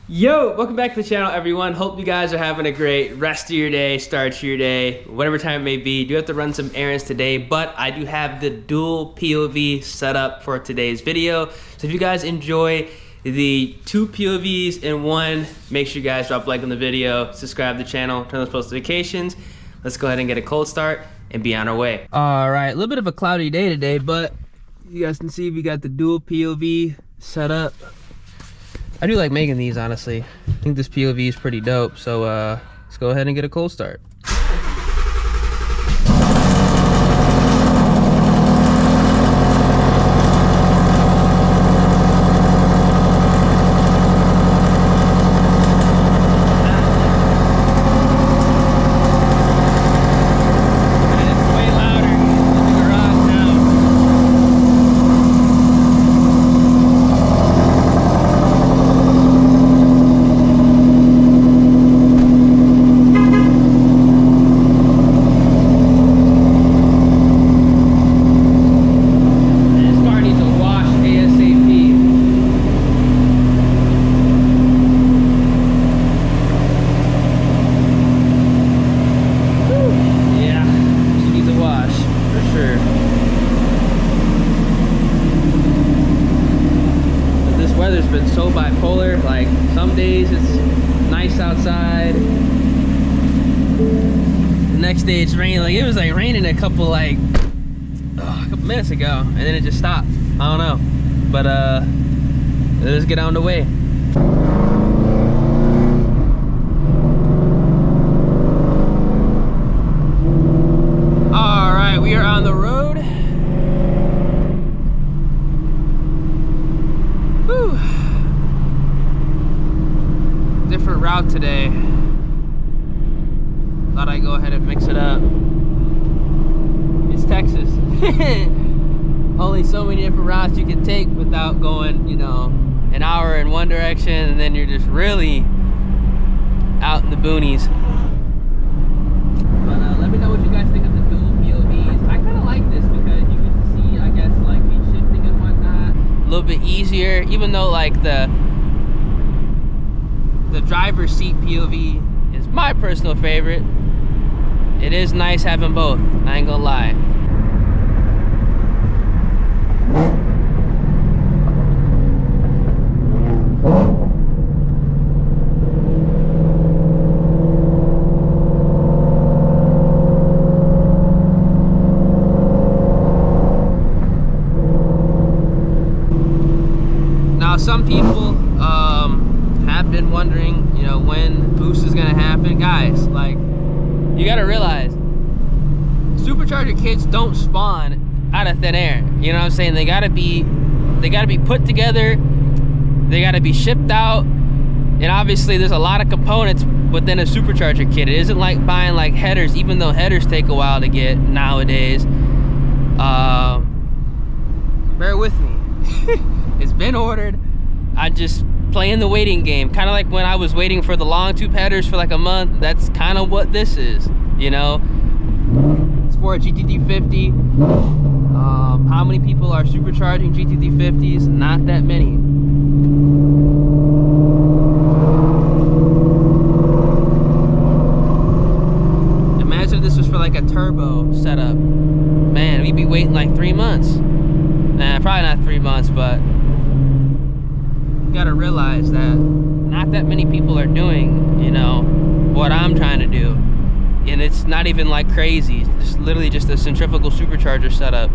Yo, welcome back to the channel, everyone. Hope you guys are having a great rest of your day, start to your day, whatever time it may be. Do have to run some errands today, but I do have the dual POV set up for today's video. So if you guys enjoy the two POVs in one, make sure you guys drop a like on the video, subscribe to the channel, turn those post notifications. Let's go ahead and get a cold start and be on our way. All right, a little bit of a cloudy day today, but you guys can see we got the dual POV set up. I do like making these, honestly. I think this POV is pretty dope, so let's go ahead and get a cold start. Weather's been so bipolar. Like some days it's nice outside, the next day it's raining. Like it was like raining a couple minutes ago, and then it just stopped. I don't know, but let's get on the way. All right, we are on the road. Different route today. Thought I'd go ahead and mix it up. It's Texas. Only so many different routes you can take without going, you know, an hour in one direction and then you're just really out in the boonies. But let me know what you guys think of the dual POVs. I kind of like this because you get to see, I guess, like me shifting and whatnot. A little bit easier, even though like the driver's seat POV is my personal favorite. It is nice having both, I ain't gonna lie. Now some people have been wondering, you know, when boost is gonna happen. Guys, like, you gotta realize supercharger kits don't spawn out of thin air. You know what I'm saying? They gotta be put together, they gotta be shipped out, and obviously there's a lot of components within a supercharger kit. It isn't like buying like headers, even though headers take a while to get nowadays. Bear with me. It's been ordered. I just playing the waiting game, kind of like when I was waiting for the long tube headers for like a month. That's kind of what this is, you know. It's for a GT350. How many people are supercharging GT350s? Not that many. Imagine if this was for like a turbo setup. Man, we'd be waiting like 3 months. Nah, probably not 3 months, but you gotta realize that not that many people are doing, you know, what I'm trying to do. And it's not even like crazy. It's literally just a centrifugal supercharger setup.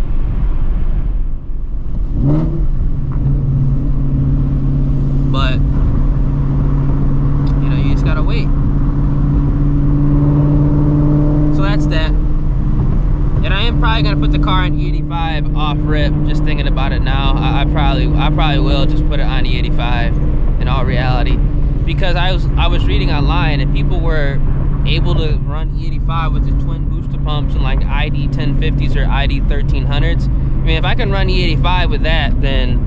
But, you know, you just gotta wait. So that's that. And I am probably gonna put the car on E85 off rip, just thinking about it now. I probably will just put it on E85 in all reality. Because I was reading online and people were able to run E85 with the twin booster pumps and like ID 1050s or ID 1300s. I mean, if I can run E85 with that, then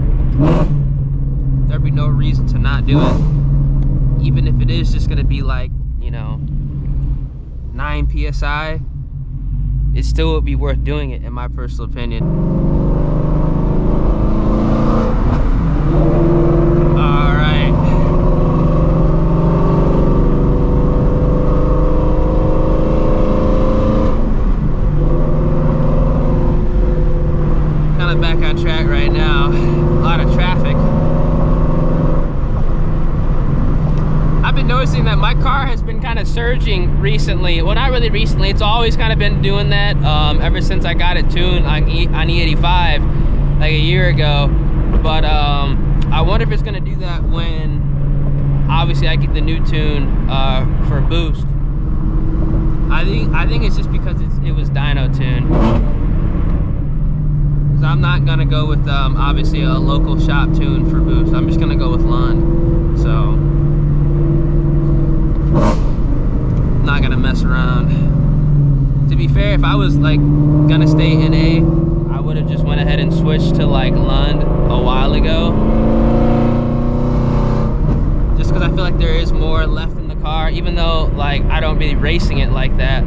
there'd be no reason to not do it. Even if it is just gonna be like, you know, 9 PSI, it still would be worth doing it, in my personal opinion. All right. been noticing that my car has been kind of surging recently. Well, not really recently. It's always kind of been doing that ever since I got it tuned on E85 like a year ago. But I wonder if it's gonna do that when obviously I get the new tune for boost. I think it's just because it was dyno tuned. Because I'm not gonna go with obviously a local shop tune for boost. I'm just gonna go with Lund. So not gonna mess around. To be fair, if I was like gonna stay in A, I would have just went ahead and switched to like Lund a while ago. Just because I feel like there is more left in the car, even though like I don't really racing it like that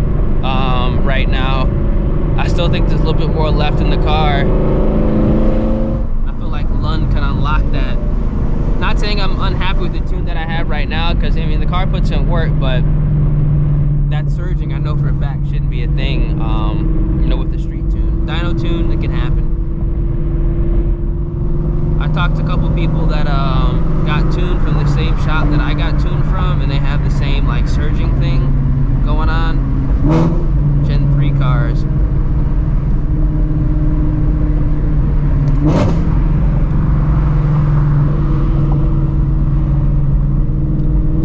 right now. I still think there's a little bit more left in the car. I feel like Lund can unlock that. Not saying I'm unhappy with the tune that I have right now, because I mean the car puts in work, but that surging I know for a fact shouldn't be a thing. You know, with the street tune, dyno tune, it can happen. I talked to a couple people that got tuned from the same shop that I got tuned from, and they have the same like surging thing going on. Gen 3 cars.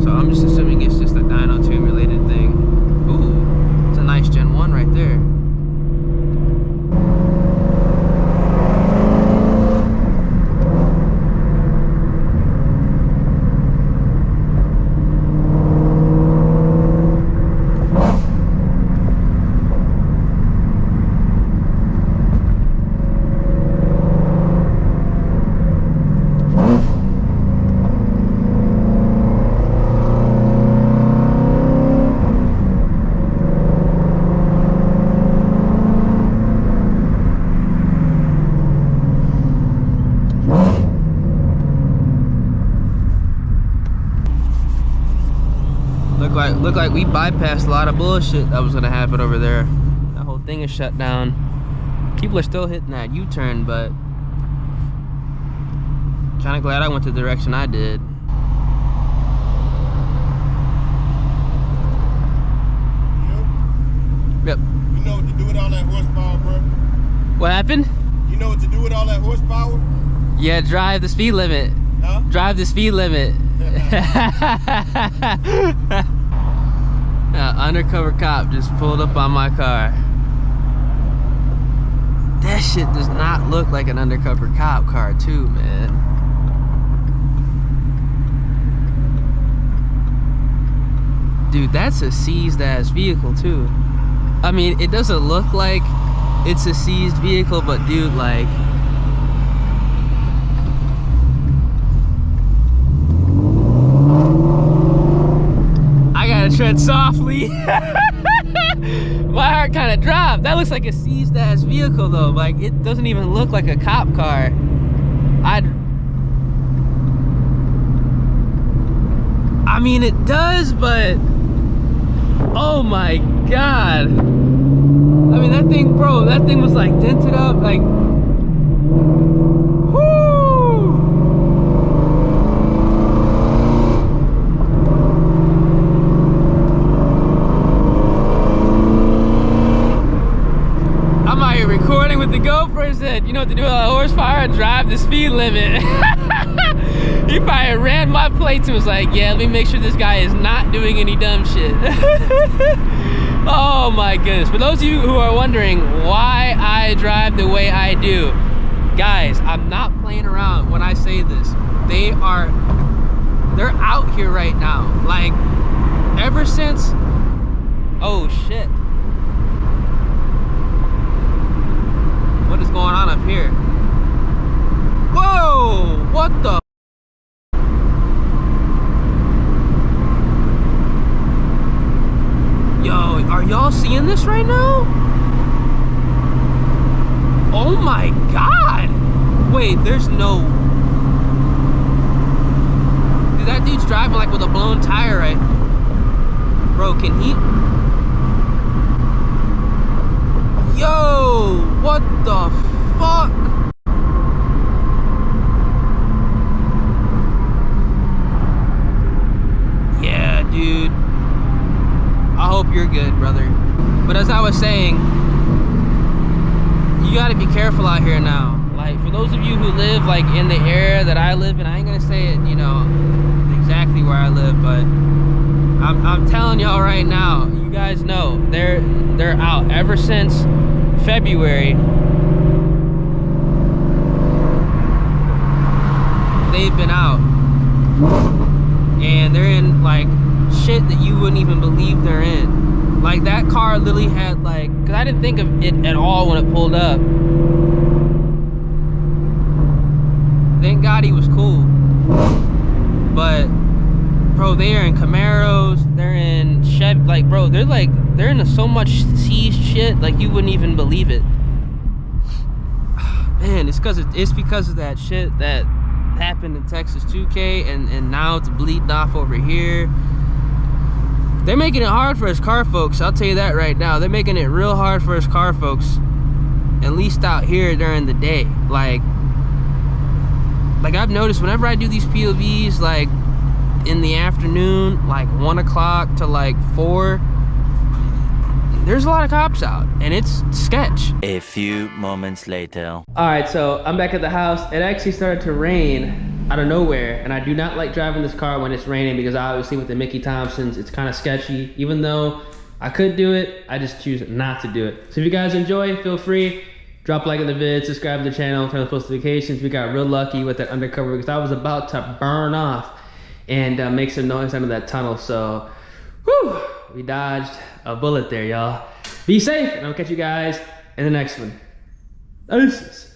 So I'm just assuming it's just a dyno tune related thing. Ooh, it's a nice Gen 1 right there. Look like we bypassed a lot of bullshit that was gonna happen over there. That whole thing is shut down. People are still hitting that U-turn, but kinda glad I went the direction I did. Yep. You know what to do with all that horsepower, bro? What happened? You know what to do with all that horsepower? Yeah, drive the speed limit. Huh? Drive the speed limit. Undercover cop just pulled up on my car. That shit does not look like an undercover cop car too, man. Dude, that's a seized ass vehicle too. I mean, it doesn't look like it's a seized vehicle, but dude, like, I gotta tread softly. My heart kind of dropped. That looks like a seized ass vehicle though. Like, it doesn't even look like a cop car. I mean, it does, but oh my god. I mean, that thing, bro, that thing was like dented up, like, whoo. I'm out here recording with the GoPro and said, you know what to do with all the horsepower? Drive the speed limit. He probably ran my plates and was like, yeah, let me make sure this guy is not doing any dumb shit. Oh my goodness. For those of you who are wondering why I drive the way I do, guys, I'm not playing around when I say this. They're out here right now. Like, ever since, oh shit. What is going on up here? Whoa, what the? Yo, are y'all seeing this right now? Oh my god! Wait, there's no... Dude, that dude's driving like with a blown tire, right? Bro, can he... Yo! What the fuck? Yeah. you're good, brother. But as I was saying, you gotta be careful out here now. Like, for those of you who live like in the area that I live in, I ain't gonna say it, you know, exactly where I live, but I'm telling y'all right now, you guys know, they're out ever since February. They've been out, and they're in like shit that you wouldn't even believe they're in. Like, that car literally had like, because I didn't think of it at all when it pulled up. Thank God he was cool. But bro, they are in Camaros, they're in Chevy, like bro, they're into so much seized shit, like you wouldn't even believe it. Man, it's because of that shit that happened in Texas 2K, and now it's bleeding off over here. They're making it hard for us car folks, I'll tell you that right now. They're making it real hard for us car folks, at least out here during the day. Like I've noticed whenever I do these POVs, like in the afternoon, like 1 o'clock to like 4, there's a lot of cops out, and it's sketch. A few moments later. All right, so I'm back at the house. It actually started to rain out of nowhere, and I do not like driving this car when it's raining, because obviously with the Mickey Thompsons, it's kind of sketchy. Even though I could do it, I just choose not to do it. So if you guys enjoy, feel free, drop a like on the vid, subscribe to the channel, turn on post notifications. We got real lucky with that Undercover, because I was about to burn off and make some noise under that tunnel. So, whew, we dodged a bullet there, y'all. Be safe, and I'll catch you guys in the next one. Deuces.